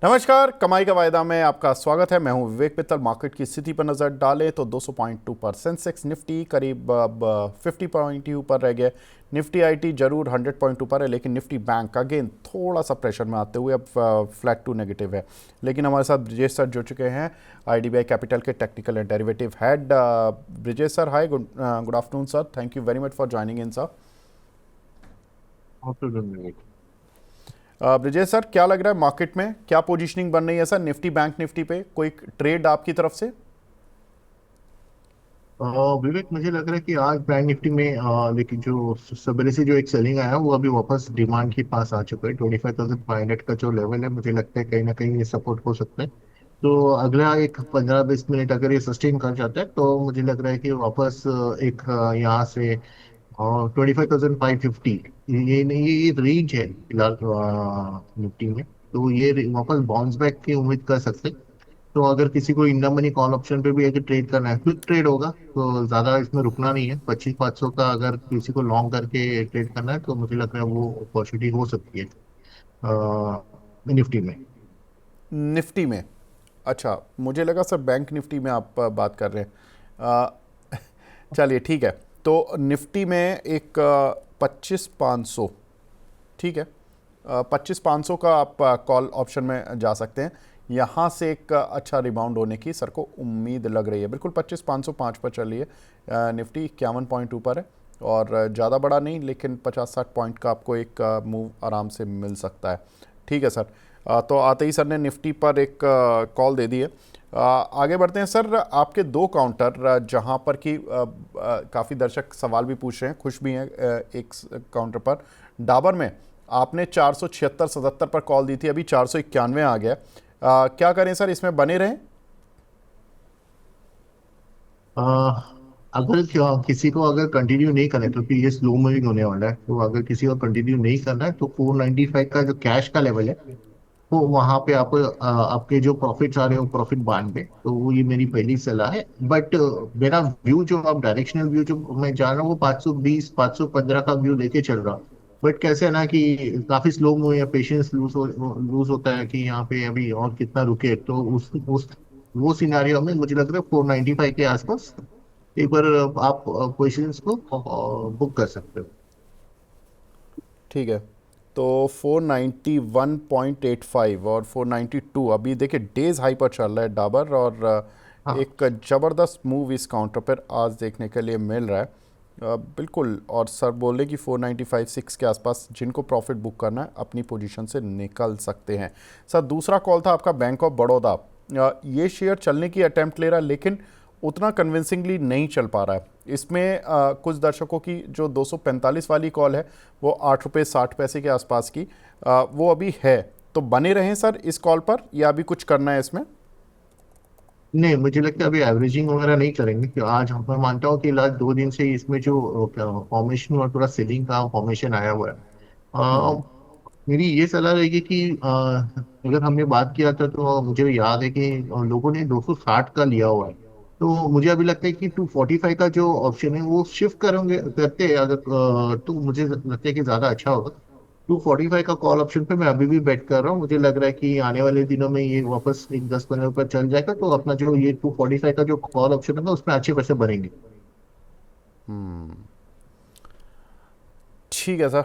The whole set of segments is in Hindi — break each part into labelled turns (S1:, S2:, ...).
S1: नमस्कार, कमाई का वायदा में आपका स्वागत है। मैं हूं विवेक मित्तल। मार्केट की स्थिति पर नजर डालें तो 200.2 सेंसेक्स निफ्टी करीब अब 50 पॉइंट ही ऊपर रह गया। निफ्टी आईटी जरूर 100 पॉइंट ऊपर है, लेकिन निफ्टी बैंक अगेन थोड़ा सा प्रेशर में आते हुए अब फ्लैट टू नेगेटिव है। लेकिन हमारे साथ ब्रिजेश सर जुड़ चुके हैं, आईडीबीआई कैपिटल के technical and derivative head. Brijesh sir, hi, good afternoon sir. Thank you very much for joining in sir. Brijesh sir, क्या लग रहा है मार्केट में, क्या पोजीशनिंग बन रही है सर निफ्टी बैंक निफ्टी पे? कोई ट्रेड आपकी तरफ से?
S2: विवेक, मुझे लग रहा है कि आज बैंक निफ्टी में लेकिन जो सवेरे से जो एक सेलिंग आया है वो अभी वापस डिमांड के पास आ चुका है। 25,500 का जो लेवल है, मुझे लगता है कहीं ना कहीं ये सपोर्ट हो सकता है। तो अगला एक 15-20 मिनट अगर ये सस्टेन कर जाता है तो मुझे लग रहा है कि वापस एक यहाँ से 25,550, ये नहीं, ये रेंज है फिलहाल निफ्टी में। तो ये वापस बाउंस बैक की उम्मीद कर सकते हैं। तो अगर किसी को इंडिया मनी कॉल ऑप्शन पे भी अगर ट्रेड करना है, क्विक ट्रेड होगा तो ज्यादा इसमें रुकना नहीं है। 25,500 का अगर किसी को लॉन्ग करके ट्रेड करना है तो मुझे लग रहा है वो अपॉर्चुनिटी हो सकती है निफ्टी में।
S1: निफ्टी में? अच्छा, मुझे लगा सर बैंक निफ्टी में आप बात कर रहे हैं। चलिए ठीक है। तो निफ्टी में एक 25,500, ठीक है, 25,500 का आप कॉल ऑप्शन में जा सकते हैं। यहाँ से एक अच्छा रिबाउंड होने की सर को उम्मीद लग रही है। बिल्कुल 25,505 पर चल रही है। निफ्टी 51 पॉइंट ऊपर है और ज़्यादा बड़ा नहीं, लेकिन 50-60 पॉइंट का आपको एक मूव आराम से मिल सकता है। ठीक है सर। तो आते ही सर ने निफ्टी पर एक कॉल दे दी है। आगे बढ़ते हैं सर। आपके दो काउंटर जहां पर कि काफ़ी दर्शक सवाल भी पूछ रहे हैं, खुश भी हैं। एक काउंटर पर डाबर में आपने 476-77 पर कॉल दी थी, अभी 491 आ गया। क्या करें सर, इसमें बने रहें?
S2: अ, अगर किसी को अगर कंटिन्यू नहीं करना है, क्योंकि ये स्लो मूविंग होने वाला है, तो अगर किसी को कंटिन्यू नहीं करना है तो 495 का जो कैश का लेवल है वो वहां पे आप आपके जो प्रॉफिट्स आ रहे हो प्रॉफिट बांध में, तो वो ये मेरी पहली सलाह है। बट मेरा व्यू जो आप डायरेक्शनल व्यू जो मैं जान रहा हूँ वो 520 515 का व्यू लेके चल रहा। बट कैसे है ना कि काफी स्लो मूव है, पेशेंस लूज होता है कि यहाँ पे अभी और कितना रुके। तो उस वो सिनारियो में मुझे लग रहा है 495 के आसपास एक बार आप पोजिशंस को बुक कर सकते हो।
S1: ठीक है। तो 491.85 और 492, अभी देखिए डेज हाई पर चल रहा है डाबर, और
S2: हाँ,
S1: एक ज़बरदस्त मूव इस काउंटर पर आज देखने के लिए मिल रहा है। बिल्कुल। और सर बोले कि 495-6 के आसपास जिनको प्रॉफिट बुक करना है अपनी पोजीशन से निकल सकते हैं। सर दूसरा कॉल था आपका बैंक ऑफ बड़ौदा। ये शेयर चलने की अटेम्प्ट ले रहा है, लेकिन उतना कन्विंसिंगली नहीं चल पा रहा है। इसमें कुछ दर्शकों की जो 245 वाली कॉल है, वो 8 रुपये 60 पैसे के आसपास की, वो अभी है। तो बने रहें सर इस कॉल पर, या अभी कुछ करना है इसमें?
S2: नहीं, मुझे लगता है अभी एवरेजिंग वगैरह नहीं करेंगे कि आज मैं मानता हूँ कि लास्ट 2 दिन से इसमें जो फॉर्मेशन और थोड़ा सेलिंग का फॉर्मेशन आया हुआ है। मेरी ये सलाह रहेगी कि अगर हमने बात किया था तो मुझे याद है कि लोगों ने 260 का लिया हुआ है। तो मुझे अभी लगता है कि 245 का जो ऑप्शन है वो शिफ्ट करेंगे करते हैं अगर तो मुझे लगता है कि ज्यादा अच्छा होगा। 245 का कॉल ऑप्शन पे मैं अभी भी बेट कर रहा हूँ। मुझे लग रहा है कि आने वाले दिनों में ये वापस एक 10-15 पर चल जाएगा तो अपना जो ये 245 का जो कॉल ऑप्शन है ना उसमें अच्छे पैसे बनेंगे।
S1: ठीक है सर।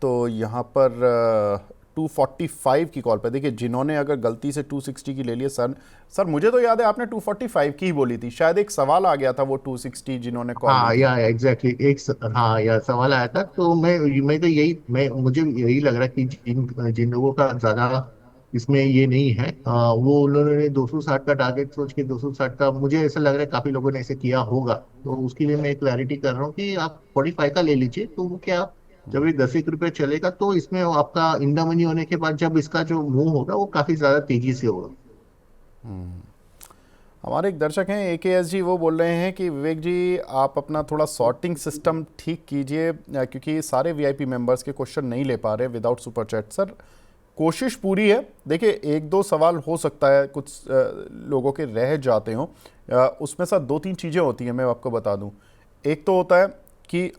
S1: तो यहाँ पर 245 की कॉल पे देखिए, जिन्होंने अगर गलती से 260 की ले लिया सर। सर मुझे तो याद है आपने 245 की ही बोली थी, शायद एक सवाल आ गया था वो 260 जिन्होंने कॉल ली
S2: हाँ,
S1: थी।
S2: या एग्जैक्टली हाँ, या सवाल आया था तो मैं तो यही मैं मुझे यही लग रहा है कि जिन जिन लोगों का ज्यादा इसमें ये नहीं है, वो उन्होंने 260 का टारगेट सोच के 260 का, मुझे ऐसा लग रहा है काफी लोगों ने ऐसे किया होगा। तो उसके लिए मैं क्लैरिटी कर रहा हूँ कि आप 45 का ले लीजिए। तो वो क्या, जब ये 10 रुपये चलेगा तो इसमें आपका इंडा मनी होने के बाद जब इसका जो मूव होगा वो काफी ज्यादा तेजी से होगा।
S1: हमारे एक दर्शक हैं AKSG, वो बोल रहे हैं कि विवेक जी आप अपना थोड़ा सॉर्टिंग सिस्टम ठीक कीजिए, क्योंकि सारे VIP मेंबर्स के क्वेश्चन नहीं ले पा रहे विदाउट सुपर चैट। सर कोशिश पूरी है। देखिए एक दो सवाल हो सकता है कुछ लोगों के रह जाते हों। उसमें सर दो तीन चीज़ें होती हैं, मैं आपको बता दूं। एक तो होता है कि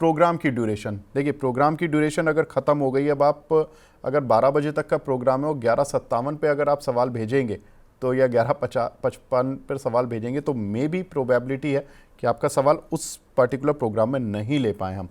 S1: प्रोग्राम की ड्यूरेशन, देखिए प्रोग्राम की ड्यूरेशन अगर ख़त्म हो गई, अब आप अगर 12 बजे तक का प्रोग्राम है और 11:57 पे अगर आप सवाल भेजेंगे तो या 11:55 पर सवाल भेजेंगे तो मे बी प्रोबेबिलिटी है कि आपका सवाल उस पर्टिकुलर प्रोग्राम में नहीं ले पाए हम।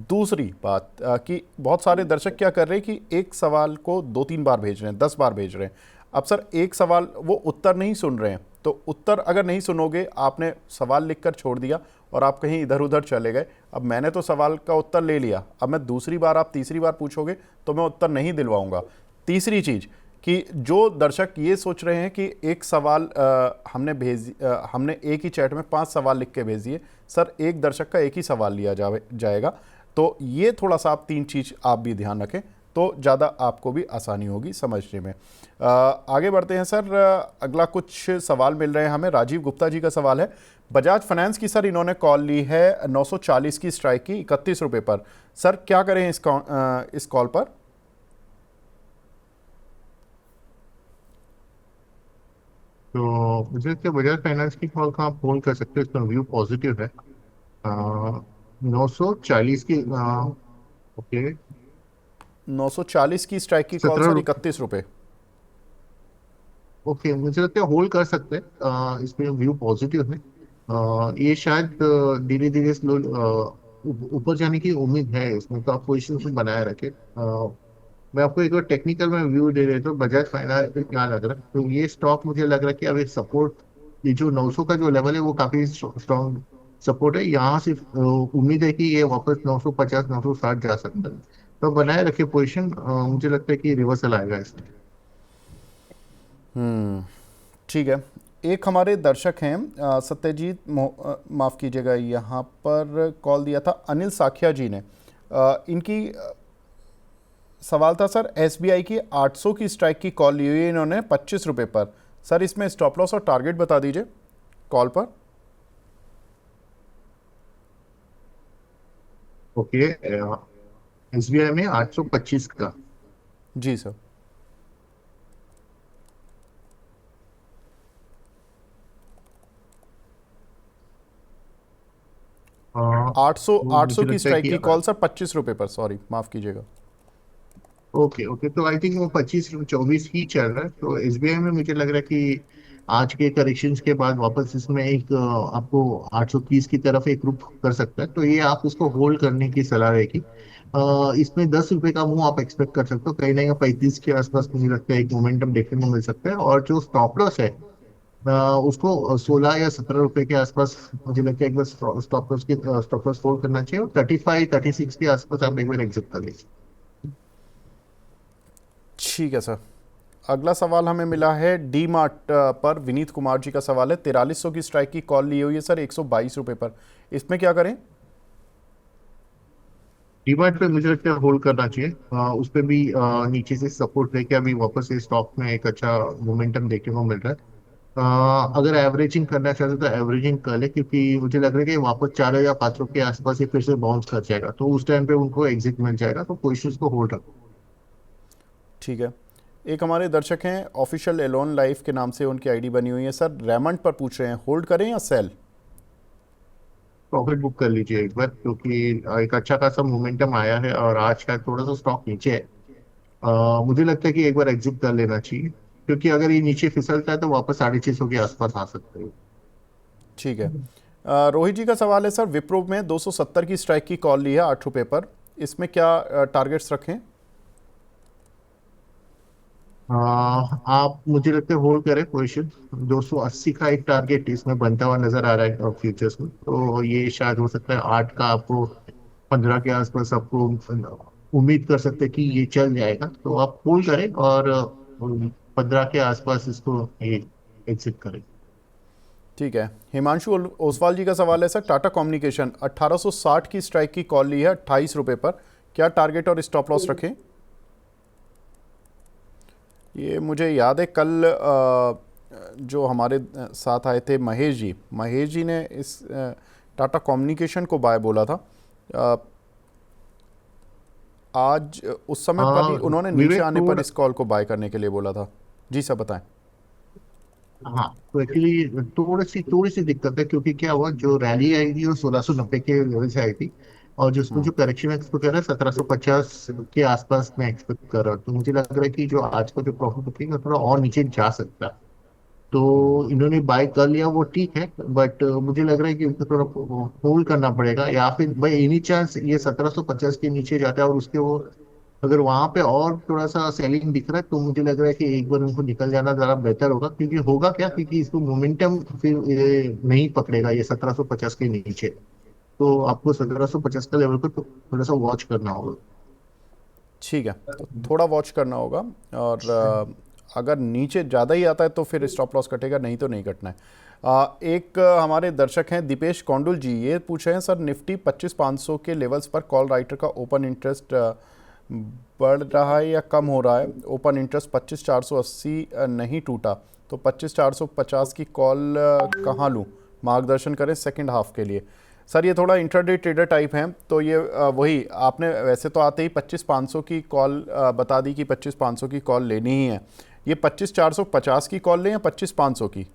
S1: दूसरी बात कि बहुत सारे दर्शक क्या कर रहे हैं कि एक सवाल को 2-3 बार भेज रहे हैं, 10 बार भेज रहे हैं। अब सर एक सवाल वो उत्तर नहीं सुन रहे हैं, तो उत्तर अगर नहीं सुनोगे, आपने सवाल लिखकर छोड़ दिया और आप कहीं इधर उधर चले गए। अब मैंने तो सवाल का उत्तर ले लिया, अब मैं दूसरी बार, आप तीसरी बार पूछोगे तो मैं उत्तर नहीं दिलवाऊंगा। तीसरी चीज़ कि जो दर्शक ये सोच रहे हैं कि एक सवाल हमने एक ही चैट में 5 सवाल लिख के भेज दिए, सर एक दर्शक का एक ही सवाल लिया जाएगा। तो ये थोड़ा सा आप 3 चीज़ आप भी ध्यान रखें तो ज़्यादा आपको भी आसानी होगी समझने में। आगे बढ़ते हैं सर। अगला कुछ सवाल मिल रहे हैं हमें। राजीव गुप्ता जी का सवाल है, बजाज फाइनेंस की सर इन्होंने कॉल ली है 940 की स्ट्राइक की 31 रुपये पर, सर क्या करें इस कॉल पर?
S2: तो मुझे लगता है बजाज फाइनेंस की कॉल का आप होल्ड कर सकते हो, इसका व्यू पॉजिटिव है। 940 की ओके।
S1: 940 की स्ट्राइक की कॉल सर 31 रुपये।
S2: ओके, मुझे लगता है होल्ड कर सकते हैं, इसमें व्यू पॉजिटिव है। ये शायद धीरे धीरे स्लो ऊपर जाने की उम्मीद है इसमें, तो आप पोजिशन को बनाए रखें। मैं आपको एक बार टेक्निकल में व्यू दे देता हूँ बजाज फाइनेंस पे क्या लग रहा है। तो ये स्टॉक मुझे लग रहा है कि अब एक सपोर्ट, ये जो 900 का जो लेवल है वो काफी स्ट्रॉन्ग सपोर्ट है। यहाँ से उम्मीद है कि ये वापस 950 960 जा सकता है, तो बनाए रखे पोजिशन। मुझे लगता है कि रिवर्सल आएगा इसमें।
S1: ठीक है। एक हमारे दर्शक हैं सत्यजीत, माफ़ कीजिएगा, यहाँ पर कॉल दिया था अनिल साखिया जी ने। इनकी सवाल था सर, एसबीआई की 800 की स्ट्राइक की कॉल ली हुई है इन्होंने 25 रुपये पर, सर इसमें स्टॉप लॉस और टारगेट बता दीजिए कॉल पर।
S2: ओके, एसबीआई में 825 का।
S1: जी सर। आठ सौ
S2: वो
S1: आठ सौ
S2: मुझे
S1: की
S2: लगता है
S1: स्ट्राइक
S2: कि
S1: की कॉल सर 25 रुपये पर, सॉरी माफ़ कीजिएगा।
S2: ओके ओके, तो आई थिंक वो 25 24 ही चल रहा है। तो एसबीआई में मुझे लग रहा है कि आज के करेक्शंस के बाद वापस इसमें एक आपको 830 की तरफ एक रुख कर सकता है, तो ये आप उसको होल्ड करने की सलाह रहेगी। इसमें 10 रुपए का मुंह आप एक्सपेक्ट कर सकते हो, कहीं ना कहीं 35 के आसपास मुझे लगता है एक मोमेंटम देखने को मिल सकता है। और जो स्टॉप लॉस है उसको 16 या 17 रुपए के आसपास मुझे लगता है एक बार स्टॉप लॉस होल्ड करना चाहिए, और 35 36 के आसपास आप एक बार एग्जिट कर लीजिए।
S1: ठीक है सर। अगला सवाल हमें मिला है डी मार्ट पर, विनीत कुमार जी का सवाल है, 4300 की स्ट्राइक की कॉल ली हुई है सर 122 रुपये पर, इसमें क्या करें?
S2: डीमैट पे मुझे लगता है होल्ड करना चाहिए। उस पे भी नीचे से सपोर्ट लेके अभी वापस से स्टॉक में एक अच्छा मोमेंटम देखने को मिल रहा है। अगर एवरेजिंग करना चाहते तो एवरेजिंग कर ले, क्योंकि मुझे लग रहा है कि वापस 4 या 5 के आसपास ही फिर से बाउंस कर जाएगा, तो उस टाइम पे उनको एग्जिट मिल जाएगा, तो पोजिशन को होल्ड रखो।
S1: ठीक है। एक हमारे दर्शक हैं ऑफिशियल एलोन लाइफ के नाम से उनकी आईडी बनी हुई है सर, रेमंड पर पूछ रहे हैं होल्ड करें या सेल?
S2: प्रॉफिट बुक कर लीजिए एक बार, क्योंकि एक अच्छा खासा मोमेंटम आया है और आज का थोड़ा सा स्टॉक नीचे है। मुझे लगता है कि एक बार एग्जिट कर लेना चाहिए, क्योंकि अगर ये नीचे फिसलता है तो वापस 650 के आसपास आ सकते हैं।
S1: ठीक है। रोहित जी का सवाल है सर, विप्रो में 270 की स्ट्राइक की कॉल ली है 8 रुपये पर, इसमें क्या टारगेट्स रखें?
S2: आप मुझे लगता है होल्ड करें पोजीशन। 280 का एक टारगेट इसमें बनता हुआ नजर आ रहा है फ्यूचर्स में, तो ये शायद हो सकता है 8 का आपको 15 के आसपास आपको उम्मीद कर सकते हैं कि ये चल जाएगा, तो आप होल्ड करें और 15 के आसपास इसको ये एग्जिट करें।
S1: ठीक है। हिमांशु ओसवाल जी का सवाल है सर, टाटा कम्युनिकेशन 1860 की स्ट्राइक की कॉल ली है 28 रुपये पर, क्या टारगेट और स्टॉप लॉस रखें? ये मुझे याद है कल जो हमारे साथ आए थे महेश जी ने इस टाटा कम्युनिकेशन को बाय बोला था। आज उस समय पर ही उन्होंने नीचे
S2: विवेक
S1: आने पर इस कॉल को बाय करने के लिए बोला था। जी सर बताएं।
S2: हाँ, तो एक्चुअली थोड़ी सी दिक्कत है, क्योंकि क्या हुआ, जो रैली आई थी वो 1690 के लेवल से आई थी। और जिसको जो करेक्शन है उसको कह रहा है 1750 के आसपास मैं एक्सपेक्ट कर रहा हूँ। तो मुझे लग रहा है कि जो आज का जो प्रॉफिट बुकिंग है थोड़ा और नीचे जा सकता है। तो इन्होंने बाय कर लिया वो ठीक है, बट मुझे लग रहा है कि उनको थोड़ा होल्ड करना पड़ेगा, या फिर भाई एनी चांस ये 1750 के नीचे जाता है और उसके वो अगर वहां पे और थोड़ा सा सेलिंग दिख रहा है तो मुझे लग रहा है कि एक बार उनको निकल जाना जरा बेहतर होगा, क्योंकि होगा क्या, क्योंकि इसको मोमेंटम फिर ये नहीं पकड़ेगा ये 1750 के नीचे। तो आपको 1750 का लेवल को थोड़ा सा वॉच करना होगा।
S1: ठीक है, तो थोड़ा वॉच करना होगा। और अगर नीचे ज़्यादा ही आता है तो फिर स्टॉप लॉस कटेगा, नहीं तो नहीं कटना है। एक हमारे दर्शक हैं दीपेश कौंडुल जी, ये पूछ रहे हैं सर निफ्टी 25,500 के लेवल्स पर कॉल राइटर का ओपन इंटरेस्ट बढ़ रहा है या कम हो रहा है? ओपन इंटरेस्ट 25,480 नहीं टूटा, तो 25,450 की कॉल कहाँ लूँ? मार्गदर्शन करें सेकंड हाफ के लिए। सर ये थोड़ा इंट्राडे ट्रेडर टाइप हैं, तो ये वही आपने वैसे तो आते ही 25,500 की कॉल बता दी कि 25,500 की कॉल लेनी ही है। ये 25,450 की कॉल लें या 25,500 की?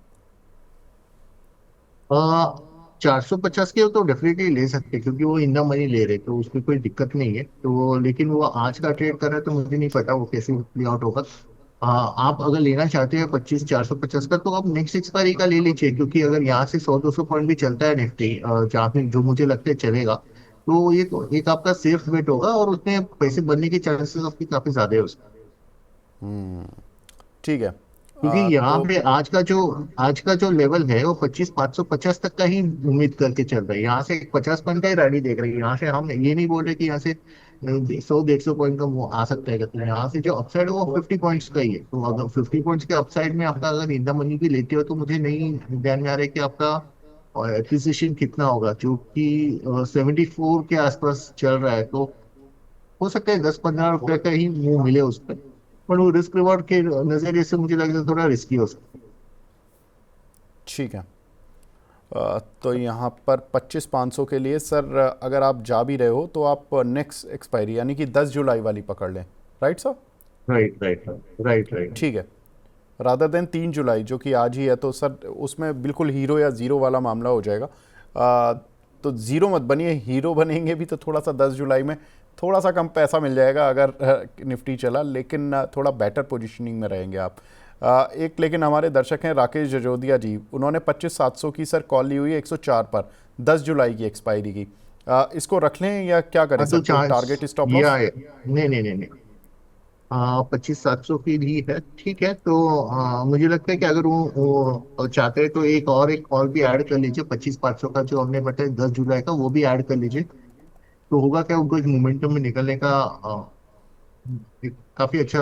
S2: 450 के तो डेफिनेटली ले सकते हैं, क्योंकि वो इन द मनी ले रहे तो उसमें कोई दिक्कत नहीं है। तो लेकिन वो आज का ट्रेड कर रहा है तो मुझे नहीं पता वो कैसे प्ले आउट होगा। आप अगर लेना चाहते हैं 25,450 का तो आप नेक्स्ट एक्सपायरी का ले लीजिए, क्योंकि अगर यहाँ से 100-200 पॉइंट भी चलता है निफ्टी, जहाँ पे जो मुझे लगता है चलेगा, तो ये तो एक आपका सेफ बेट होगा और उसमें पैसे बनने के चांसेस आपके काफी ज्यादा है उसमें।
S1: ठीक है।
S2: क्योंकि यहाँ
S1: तो
S2: पे आज का जो लेवल है वो 25,550 तक का ही उम्मीद करके चल रहा है। यहाँ से 50 पॉइंट का ही रैली देख रही है। यहाँ से हम ये नहीं बोल रहे कि यहाँ से 100-150 पॉइंट का वो आ सकता है, तो यहाँ से जो अपसाइड है वो 50 पॉइंट्स का ही है। तो अगर 50 पॉइंट्स के अपसाइड में आपका अगर इंदा मनी भी लेते हो तो मुझे नहीं ध्यान में आ रहा है कि आपका एक्विजिशन कितना होगा, जो कि 74 के आसपास चल रहा है। तो हो सकता है 10-15 रुपए का ही मुंह मिले उस पर वो रिस्क रिवॉर्ड के नजरिए से मुझे लगता है थोड़ा रिस्की हो सकता है।
S1: ठीक है। तो यहाँ पर 25,500 के लिए सर अगर आप जा भी रहे हो तो आप नेक्स्ट एक्सपायरी यानी कि 10 जुलाई वाली पकड़ लें, right sir?
S2: Right right right right.
S1: ठीक है, रादर देन 3 जुलाई जो कि आज ही है, तो सर उसमें बिल्कुल हीरो या ज़ीरो वाला मामला हो जाएगा। तो ज़ीरो मत बनिए, हीरो बनेंगे भी तो थोड़ा सा 10 जुलाई में थोड़ा सा कम पैसा मिल जाएगा अगर निफ्टी चला, लेकिन थोड़ा बेटर पोजीशनिंग में रहेंगे आप। एक लेकिन हमारे दर्शक हैं राकेश जजोदिया जी, उन्होंने 25,700 की सर कॉल ली हुई है 104 पर, 10 जुलाई की एक्सपायरी की। इसको रख लें या क्या करें
S2: हाँ तो
S1: सर, कोई
S2: चांस
S1: टारगेट स्टॉप
S2: ये
S1: लॉस?
S2: आए। नहीं नहीं नहीं नहीं। 25,700 की भी है, ठीक है। तो मुझे लगता है कि अगर वो चाहते हैं तो एक और भी ऐड कर लीजिए। 25,500 का जो हमने बताया 10 जुलाई का वो भी ऐड कर लीजिए। तो होगा क्या, उनको एक मोमेंटम में निकलने का एक काफी अच्छा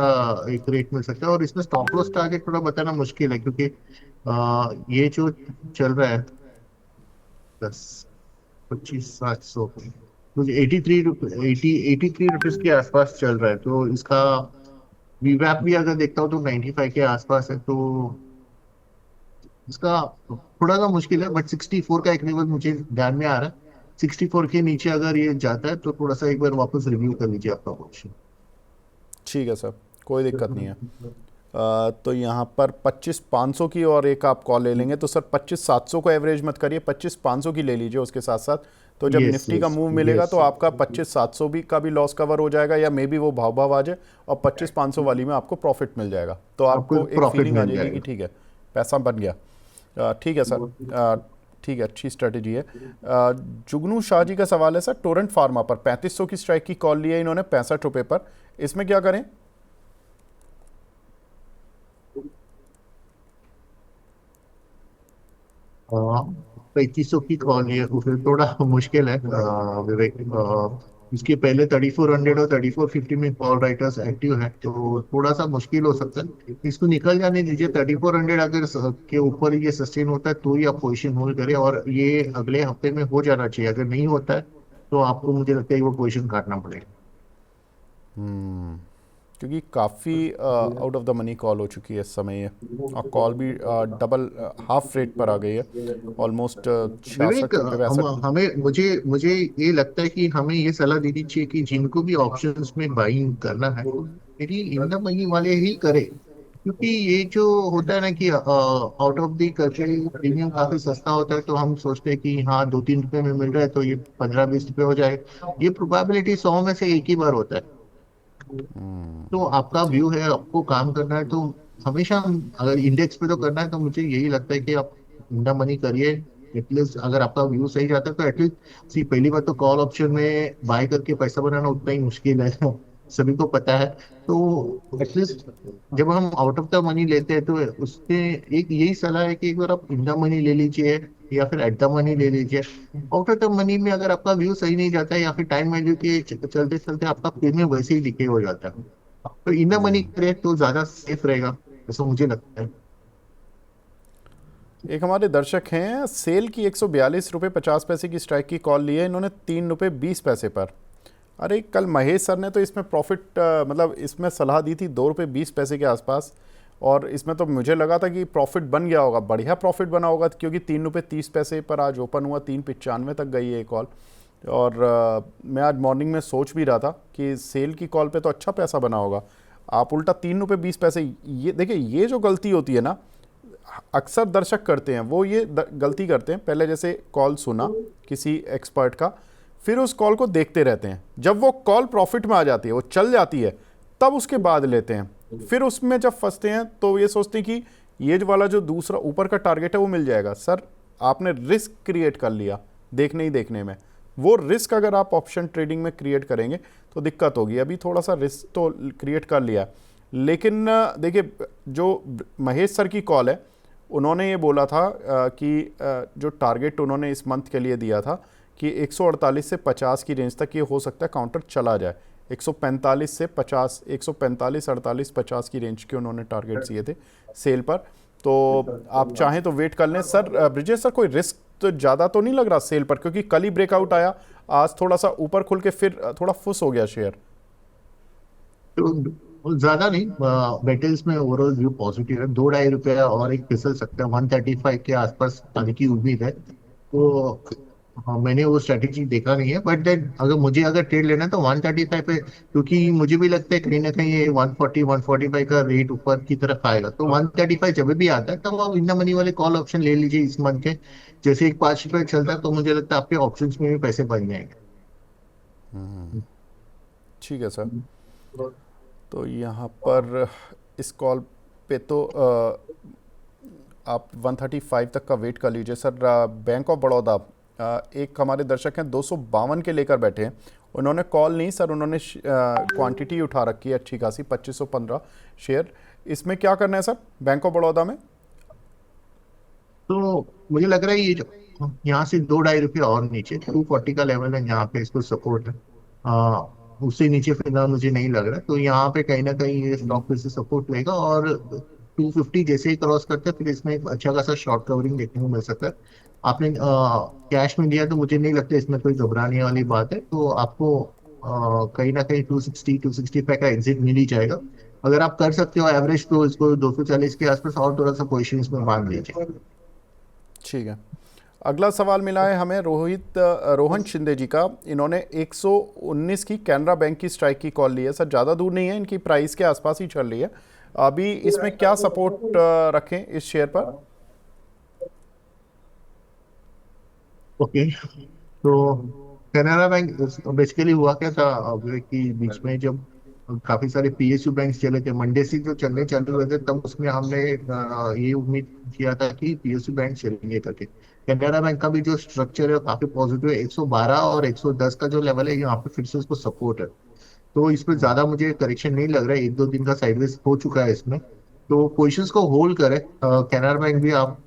S2: एक रेट मिल सकता है। और इसमें स्टॉप लॉस टारगेट थोड़ा बताना मुश्किल है, क्योंकि ये जो चल रहा है 25,700 मुझे 83 रुपीज के आसपास चल रहा है। तो इसका वीवैप भी अगर देखता हूँ तो 95 के आसपास है। तो इसका थोड़ा सा मुश्किल है, बट 64 का एक लेवल मुझे ध्यान में आ रहा है। 64 के नीचे अगर ये जाता है तो थोड़ा सा एक बार वापस रिव्यू कर लीजिए आपका पोजीशन।
S1: ठीक है सर, कोई दिक्कत नहीं है। तो यहाँ पर 25,500 की और एक आप कॉल ले लेंगे, तो सर 25,700 को एवरेज मत करिए, 25,500 की ले लीजिए उसके साथ साथ। तो जब
S2: यस
S1: निफ्टी का
S2: यस
S1: मूव मिलेगा
S2: यस।
S1: तो आपका 25,700 भी का भी लॉस कवर हो जाएगा, या मे बी वो भाव भाव आ जाए और 25,500 वाली में आपको प्रॉफिट मिल जाएगा, तो
S2: आपको
S1: आपको
S2: एक
S1: एक
S2: प्रॉफिट
S1: फीलिंग आ
S2: मिल
S1: जाएगी कि
S2: जाएगा।
S1: ठीक है पैसा बन गया। ठीक है सर। ठीक है, अच्छी स्ट्रेटेजी है। जुगनू शाह जी का सवाल है सर, टोरेंट फार्मा पर 3500 की स्ट्राइक की कॉल ली है इन्होंने 65 रुपये पर, इसमें क्या करें?
S2: हाँ, 3500 की कॉल है तो फिर थोड़ा मुश्किल है विवेक। इसके पहले 3400 और 3450 में कॉल राइटर्स एक्टिव है, तो थोड़ा सा मुश्किल हो सकता है। इसको निकल जाने दीजिए। 3400 अगर के ऊपर ये सस्टेन होता है तो ही आप पोजीशन होल्ड करें, और ये अगले हफ्ते में हो जाना चाहिए। अगर नहीं होता है तो आपको मुझे लगता है वो पोजीशन काटना पड़ेगा।
S1: क्योंकि काफ़ी out of the money call हो चुकी है इस समय ये, और कॉल भी डबल हाफ रेट पर आ गई है, ऑलमोस्ट
S2: विवेक,
S1: 66 रुपये 62।
S2: हमें मुझे मुझे ये लगता है कि हमें ये सलाह देनी चाहिए कि जिनको भी ऑप्शंस में बाइंग करना है, मेरी इन द मनी वाले ही करे। क्योंकि ये जो होता है ना कि out of the country premium काफी सस्ता होता है, तो हम सोचते हैं कि हाँ 2-3 रुपए में मिल रहा है तो ये 15-20 रुपए हो जाए। ये प्रोबेबिलिटी 100 में से एक ही बार होता है। तो आपका व्यू
S1: ठीक।
S2: है, आपको काम करना है तो हमेशा अगर इंडेक्स पे तो करना है तो मुझे यही लगता है कि आप इंडा मनी करिए। एटलीस्ट अगर आपका व्यू सही जाता है तो एटलीस्ट सी, पहली बात तो कॉल ऑप्शन में बाय करके पैसा बनाना उतना ही मुश्किल है सभी को पता है। तो एटलीस्ट जब हम आउट ऑफ द मनी लेते हैं तो उसके एक यही सलाह है कि एक बार आप इंडा मनी ले लीजिए या फिर एट द मनी ले लीजिए। आउट ऑफ द मनी में अगर आपका व्यू सही नहीं जाता है या फिर टाइम वैल्यू के चलते चलते आपका प्रीमियम वैसे ही डिके हो जाता है, तो इन द मनी करें तो ज्यादा सेफ रहेगा, ऐसा मुझे लगता है।
S1: एक हमारे दर्शक हैं, सेल की 142 रुपये 50 पैसे की स्ट्राइक की कॉल ली है इन्होंने 3 रुपये 20 पैसे पर। अरे कल महेश सर ने तो इसमें प्रॉफिट मतलब इसमें सलाह दी थी 2 रुपये 20 पैसे के आसपास, और इसमें तो मुझे लगा था कि प्रॉफिट बन गया होगा, बढ़िया प्रॉफिट बना होगा, क्योंकि 3 रुपये 30 पैसे पर आज ओपन हुआ, 3.95 तक गई है ये कॉल। और मैं आज मॉर्निंग में सोच भी रहा था कि सेल की कॉल पे तो अच्छा पैसा बना होगा, आप उल्टा 3 रुपये 20 पैसे। ये देखिए, ये जो गलती होती है ना, अक्सर दर्शक करते हैं, वो ये गलती करते हैं, पहले जैसे कॉल सुना किसी एक्सपर्ट का, फिर उस कॉल को देखते रहते हैं, जब वो कॉल प्रॉफिट में आ जाती है, वो चल जाती है, तब उसके बाद लेते हैं। फिर उसमें जब फंसते हैं तो ये सोचते हैं कि ये जो वाला जो दूसरा ऊपर का टारगेट है वो मिल जाएगा। सर, आपने रिस्क क्रिएट कर लिया देखने ही देखने में। वो रिस्क अगर आप ऑप्शन ट्रेडिंग में क्रिएट करेंगे तो दिक्कत होगी। अभी थोड़ा सा रिस्क तो क्रिएट कर लिया, लेकिन देखिए, जो महेश सर की कॉल है, उन्होंने ये बोला था कि जो टारगेट उन्होंने इस मंथ के लिए दिया था कि 148 से 50 की रेंज तक ये हो सकता है काउंटर चला जाए। 145 से 50, 145, 48, 50 की रेंज के उन्होंने टारगेट्स दिए थे सेल पर। तो आप चाहें तो वेट कर लें। सर ब्रिजेश सर, कोई रिस्क तो ज़्यादा तो नहीं लग रहा सेल पर, क्योंकि कल ही ब्रेकआउट आया, आज थोड़ा सा ऊपर खुल के फिर थोड़ा फुस हो गया शेयर।
S2: तो ज्यादा नहीं, मेटल्स में ओवरऑल व्यू पॉजिटिव है। 2-2.5 रुपया और एक फिसल सकता है, 135 के आसपास आने की उम्मीद है। तो हाँ, मैंने वो स्ट्रेटेजी देखा नहीं है, बट देन अगर ट्रेड लेना है तो 135 पे, क्योंकि मुझे भी लगता है कहीं ना कहीं ये 140-145 का रेट ऊपर की तरफ आएगा। तो 135 जब भी आता है तब आप इन मनी वाले कॉल ऑप्शन ले लीजिए इस मंथ के। जैसे एक 5 रुपये चलता है तो मुझे लगता है आपके ऑप्शन में भी पैसे बन जाएंगे।
S1: ठीक है सर। तो यहाँ पर इस कॉल पे तो आप 135 तक का वेट कर लीजिए। सर बैंक ऑफ बड़ौदा, एक हमारे दर्शक हैं 252 के लेकर बैठे हैं, उन्होंने कॉल नहीं सर, उन्होंने क्वांटिटी उठा रखी है अच्छी खासी, 2515 शेयर। इसमें क्या करना है सर बैंक ऑफ बड़ौदा में?
S2: तो मुझे लग रहा है ये जो यहाँ से 2-2.5 रुपये और नीचे 240 का लेवल है, यहाँ पे इसको सपोर्ट है। आ, उससे नीचे फिलहाल मुझे नहीं लग रहा, तो यहाँ पे कहीं ना कहीं ये स्टॉक फिर से सपोर्ट लेगा, और 250 जैसे ही क्रॉस करते हैं फिर इसमें एक अच्छा खासा शॉर्ट कवरिंग देखने को मिल सकता है। आपने कैश में लिया तो मुझे नहीं लगता इसमें कोई घबराने वाली बात है, तो आपको कहीं ना कहीं 260-265 का एग्जिट मिल ही जाएगा। अगर आप कर सकते हो एवरेज तो इसको 240 के आसपास और थोड़ा सा पोजिशन इसमें बांध लीजिए।
S1: ठीक है। अगला सवाल मिला है हमें रोहन शिंदे जी का। इन्होंने 119 की कैनरा बैंक की स्ट्राइक की कॉल ली है। सर ज़्यादा दूर नहीं है, इनकी प्राइस के आसपास ही चल रही है। अभी इसमें क्या सपोर्ट रखें इस शेयर पर?
S2: ओके, तो कैनरा बैंक बेसिकली हुआ क्या था अभी कि बीच में जब काफी सारे पीएसयू बैंक चले थे, मंडे से जो चलने चालू हुए थे, तब उसमें हमने ये उम्मीद किया था कि पीएसयू बैंक चलेंगे करके। कैनरा बैंक का भी जो स्ट्रक्चर है काफी पॉजिटिव है। 112 और 110 का जो लेवल है यहाँ पे फिर से उसको सपोर्ट है, तो इसमें ज्यादा मुझे करेक्शन नहीं लग रहा है। 1-2 दिन का साइडवेज हो चुका है इसमें, तो पोजिशंस को होल्ड करें। कैनरा बैंक भी आप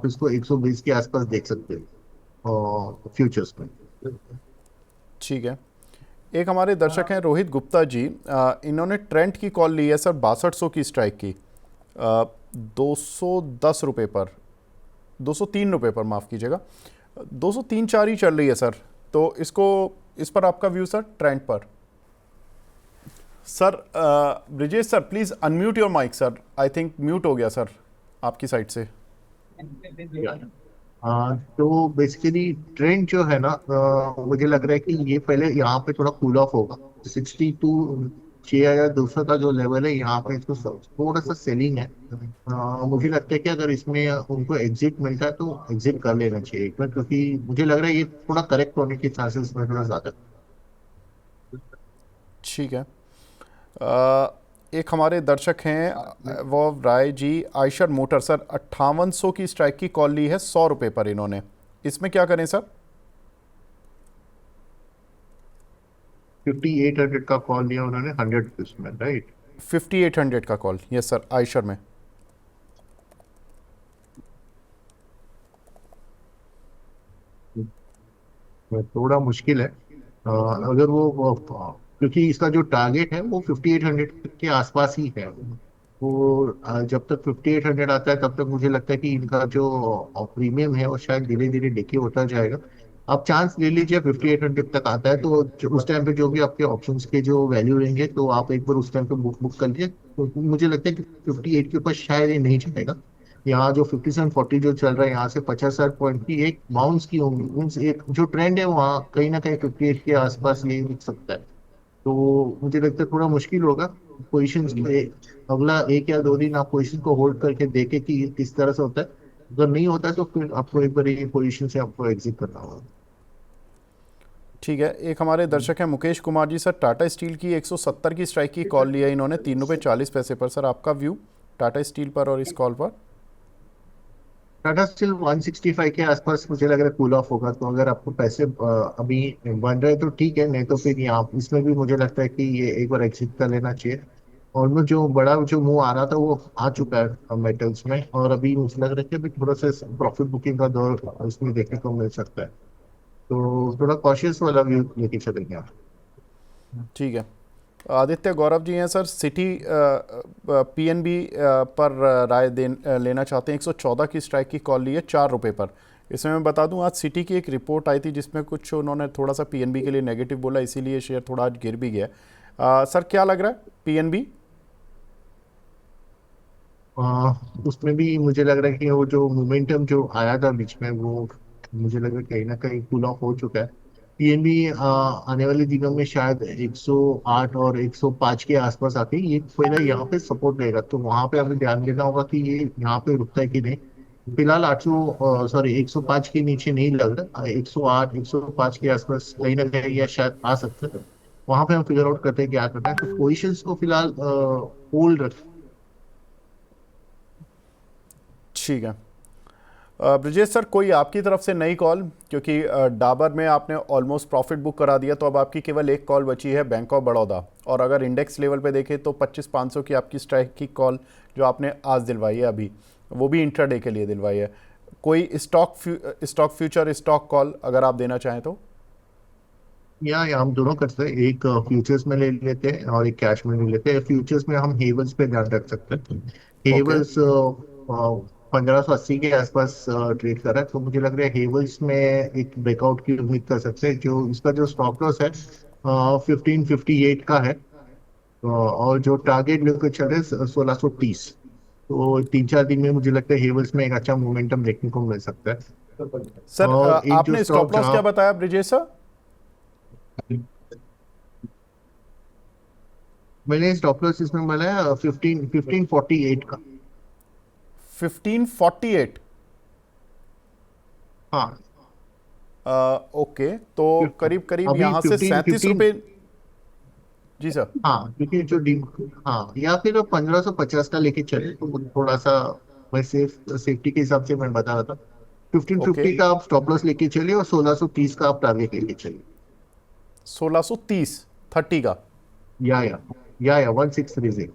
S2: इसको 120 के आसपास देख सकते हो फ्यूचर्स में।
S1: ठीक है। एक हमारे दर्शक हैं रोहित गुप्ता जी, इन्होंने ट्रेंड की कॉल ली है सर 6200 की स्ट्राइक की, 210 रुपये पर, 203 रुपये पर, माफ़ कीजिएगा, 203-4 ही चल रही है सर। तो इस पर आपका व्यू सर ट्रेंड पर? Sir Brijesh sir please unmute your mic sir, I think mute हो गया सर आपकी साइड से।
S2: तो बेसिकली ट्रेंड जो है ना, मुझे लग रहा है कि ये पहले यहाँ पे थोड़ा कूल ऑफ होगा। 62 6200 का जो लेवल है यहाँ पे इसको थोड़ा सा सेलिंग है। मुझे लगता है कि अगर इसमें उनको एग्जिट मिलता है तो एग्जिट कर लेना चाहिए एक बार, क्योंकि मुझे लग रहा है ये थोड़ा करेक्ट होने के चांसेस में थोड़ा ज्यादा।
S1: ठीक है। एक हमारे दर्शक हैं वो राय जी, आयशर मोटर सर 5800 की स्ट्राइक की कॉल ली है 100 रुपये पर इन्होंने, इसमें क्या करें सर?
S2: 5800 का कॉल लिया उन्होंने 100 रुपीज में, राइट?
S1: 5800 का कॉल, यस सर, आयशर में।
S2: थोड़ा मुश्किल है। अगर क्योंकि इसका जो टारगेट है वो 5800 के आसपास ही है। वो जब तक 5800 आता है तब तक मुझे लगता है कि इनका जो प्रीमियम है वो शायद धीरे धीरे डिके होता जाएगा। आप चांस ले लीजिए, 5800 तक आता है तो उस टाइम पे जो भी आपके ऑप्शंस के जो वैल्यू रहेंगे तो आप एक बार उस टाइम पे बुक बुक कर लीजिए, तो मुझे लगता है कि 58 के ऊपर शायद ये नहीं चलेगा। यहाँ जो 5740 जो चल रहा है यहाँ से 50-60 पॉइंट की एक बाउंस की होंगी, मीन्स एक जो ट्रेंड है वहाँ कहीं ना कहीं 58 के आसपास ये दिख सकता है। तो मुझे लगता है थोड़ा मुश्किल होगा पोजिशन के अगला 1 या 2 दिन आप पोजिशन को होल्ड करके देखे कि किस तरह से होता है। अगर नहीं होता है तो फिर आपको एक बार ये पोजिशन से आपको एग्जिट करना होगा।
S1: ठीक है। एक हमारे दर्शक हैं मुकेश कुमार जी, सर टाटा स्टील की 170 की स्ट्राइक की कॉल लिया इन्होंने 3 रुपये 40 पैसे पर, सर आपका व्यू टाटा स्टील पर और इस कॉल पर?
S2: टाटा स्टील 165 के आसपास मुझे लग रहा है कूल ऑफ होगा, तो अगर आपको पैसे अभी बन रहे तो ठीक है, नहीं तो फिर यहाँ इसमें भी मुझे लगता है कि ये एक बार एग्जिट कर लेना चाहिए। और में जो बड़ा जो मुंह आ रहा था वो आ चुका है मेटल्स में, और अभी मुझे लग रहा है कि अभी थोड़ा सा प्रॉफिट बुकिंग का दौर इसमें देखने को मिल सकता है। तो थोड़ा कॉशियस वाला व्यू लेके चलेंगे आप।
S1: ठीक है। आदित्य गौरव जी हैं सर, सिटी पीएनबी पर राय लेना चाहते हैं, 114 की स्ट्राइक की कॉल ली है 4 रुपये पर। इसमें मैं बता दूं आज सिटी की एक रिपोर्ट आई थी जिसमें कुछ उन्होंने थोड़ा सा पीएनबी के लिए नेगेटिव बोला, इसीलिए शेयर थोड़ा आज गिर भी गया। सर क्या लग रहा है पीएनबी?
S2: उसमें भी मुझे लग रहा है कि वो जो मोमेंटम जो आया था बीच में वो मुझे लग रहा है कहीं ना कहीं कूल ऑफ हो चुका है। पीएनबी आने वाले दिनों में शायद 108 और 105 के आसपास आके ये पहले यहाँ पे सपोर्ट लेगा, तो वहां पे हमें ध्यान देना होगा कि ये यहाँ पे रुकता है कि नहीं। फिलहाल 105 के नीचे नहीं लग रहा, 108 105 के आसपास कहीं ना कहीं या शायद आ सकता है। वहां पे हम फिगर आउट करते हैं क्या करना है, तो पोजिशंस को फिलहाल होल्ड रख।
S1: ठीक है। ब्रिजेश सर कोई आपकी तरफ से नई कॉल, क्योंकि डाबर में आपने ऑलमोस्ट प्रॉफिट बुक करा दिया, तो अब आपकी केवल एक कॉल बची है बैंक ऑफ बड़ौदा, और अगर इंडेक्स लेवल पे देखें तो 25,500 की आपकी स्ट्राइक की कॉल जो आपने आज दिलवाई है, अभी वो भी इंट्राडे के लिए दिलवाई है। कोई स्टॉक फ्यूचर स्टॉक कॉल अगर आप देना चाहें तो?
S2: या हम दोनों कर सकते हैं, एक फ्यूचर्स में ले लेते हैं और एक कैश में ले लेते हैं। फ्यूचर्स में हम हेवल्स पे ध्यान रख सकते हैं।
S1: ओके।
S2: हेवल्स 1580 के आसपास ट्रेड कर रहा है, तो मुझे लग रहा है हेवल्स में एक ब्रेकआउट की उम्मीद कर सकते हैं। जो इसका जो स्टॉप लॉस है 1558 का है, और जो टारगेट लेकर चल रहे हैं 1630। तो 3-4 दिन में मुझे लगता है हेवल्स में एक अच्छा मोमेंटम देखने को मिल सकता है।
S1: सर
S2: और एक जो
S1: आपने
S2: स्टॉक
S1: स्टॉप लॉस
S2: जहाँ
S1: क्या बताया ब्रिजेश सर?
S2: मैंने स्टॉप लॉस इसमें बनाया 1548 का।
S1: 1548?
S2: हाँ,
S1: ओके, तो करीब करीब
S2: अभी
S1: यहाँ से
S2: 15 15।
S1: 37 रुपये। जी सर।
S2: हाँ, क्योंकि जो डी हाँ, या फिर 1550 का लेके चले तो वो थोड़ा सा मैं सेफ्टी के हिसाब से मैं बता रहा था। Fifteen
S1: okay.
S2: फिफ्टी का आप स्टॉप लॉस लेके चलिए और 1630 का आप टारगेट लेके चलिए।
S1: 1630 30 का?
S2: या या या 1630।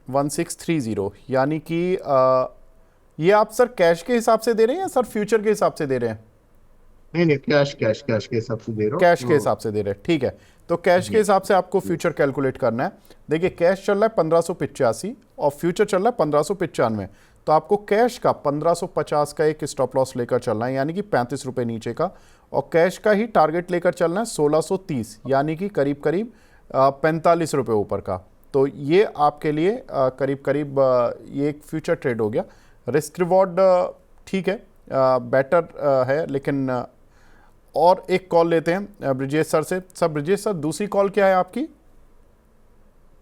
S1: 1630, यानी कि ये आप सर कैश के हिसाब से दे रहे हैं या सर फ्यूचर के हिसाब से दे रहे हैं?
S2: नहीं नहीं, कैश कैश कैश के हिसाब से दे रहा हूँ
S1: कैश के
S2: तो।
S1: हिसाब से दे रहे हैं, ठीक है। तो कैश के
S2: जी।
S1: हिसाब से आपको फ्यूचर कैलकुलेट करना है। देखिए कैश चल रहा है 1585 और फ्यूचर चल रहा है 1595, तो आपको कैश का 1550 का एक स्टॉप लॉस लेकर चलना है, यानी कि 35 रुपये नीचे का, और कैश का ही टारगेट लेकर चलना है 1630, यानी कि करीब करीब 45 रुपये ऊपर का। तो ये आपके लिए करीब करीब ये एक फ्यूचर ट्रेड हो गया। रिस्क रिवॉर्ड ठीक है, बेटर है, लेकिन और एक कॉल लेते हैं ब्रिजेश सर से। सर ब्रिजेश सर दूसरी कॉल क्या है आपकी?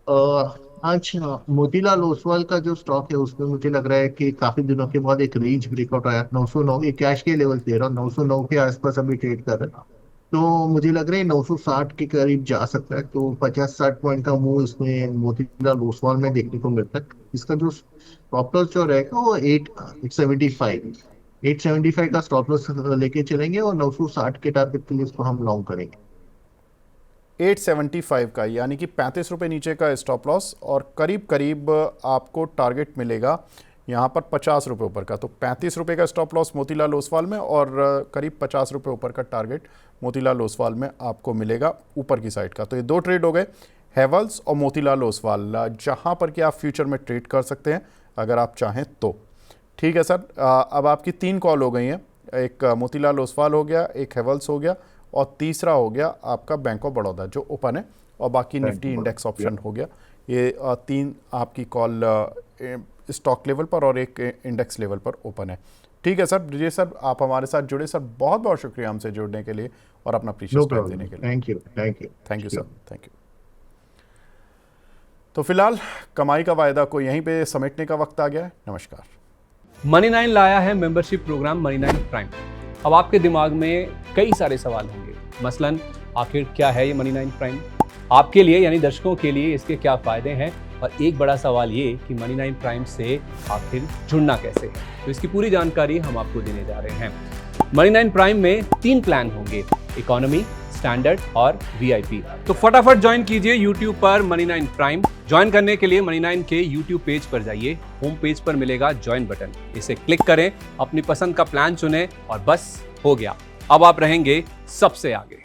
S2: आज मोतीलाल ओसवाल का जो स्टॉक है उसमें मुझे लग रहा है कि काफी दिनों के बाद एक रेंज ब्रेकआउट आया। 909 ये कैश के लेवल दे रहा हूँ, 909 के आसपास अभी ट्रेड कर रहा है। तो मुझे लग रहा है 960 के करीब जा सकता है। तो 50-60 पॉइंट का मूव इसमें मोतीलाल ओसवाल में देखने को मिलता है। इसका जो स्टॉप लॉस जो रहेगा वो 875 का स्टॉप लॉस लेके चलेंगे और 960 के टारगेट के लिए इसको हम लॉन्ग करेंगे।
S1: 875 का, यानी कि 35 रुपये नीचे का स्टॉप लॉस, और करीब करीब आपको टारगेट मिलेगा यहाँ पर 50 रुपये ऊपर का। तो 35 रुपये का स्टॉप लॉस मोतीलाल ओसवाल में, और करीब 50 रुपये ऊपर का टारगेट मोतीलाल ओसवाल में आपको मिलेगा ऊपर की साइड का। तो ये दो ट्रेड हो गए, हैवेल्स और मोतीलाल ओसवाल, जहाँ पर कि आप फ्यूचर में ट्रेड कर सकते हैं अगर आप चाहें तो। ठीक है सर, अब आपकी 3 कॉल हो गई हैं। एक मोतीलाल ओसवाल हो गया, एक हैवेल्स हो गया, और तीसरा हो गया आपका बैंक ऑफ बड़ौदा जो ओपन है, और बाकी निफ्टी इंडेक्स ऑप्शन हो गया। ये 3 आपकी कॉल स्टॉक लेवल पर और एक इंडेक्स लेवल पर ओपन है। ठीक है सर, जी सर, आप हमारे साथ जुड़े सर, बहुत बहुत शुक्रिया हमसे जुड़ने के लिए और अपना प्रीशियस टाइम देने के लिए।
S2: Thank you, thank you,
S1: thank you sir, thank you. तो फिलहाल कमाई का वायदा को यहीं पे समेटने का वक्त आ गया है। नमस्कार।
S3: मनी 9 लाया है मेंबरशिप प्रोग्राम मनी 9 प्राइम। अब आपके दिमाग में कई सारे सवाल होंगे, मसलन आखिर क्या है ये मनी 9 प्राइम, आपके लिए यानी दर्शकों के लिए इसके क्या फायदे हैं, और एक बड़ा सवाल ये कि मनी 9 प्राइम से आखिर जुड़ना कैसे है। तो इसकी पूरी जानकारी हम आपको देने जा रहे हैं। मनी 9 प्राइम में 3 प्लान होंगे, इकोनॉमी, स्टैंडर्ड और वीआईपी। तो फटाफट ज्वाइन कीजिए यूट्यूब पर मनी 9 प्राइम। ज्वाइन करने के लिए मनी 9 के यूट्यूब पेज पर जाइए, होम पेज पर मिलेगा ज्वाइन बटन, इसे क्लिक करें, अपनी पसंद का प्लान चुनें और बस हो गया, अब आप रहेंगे सबसे आगे।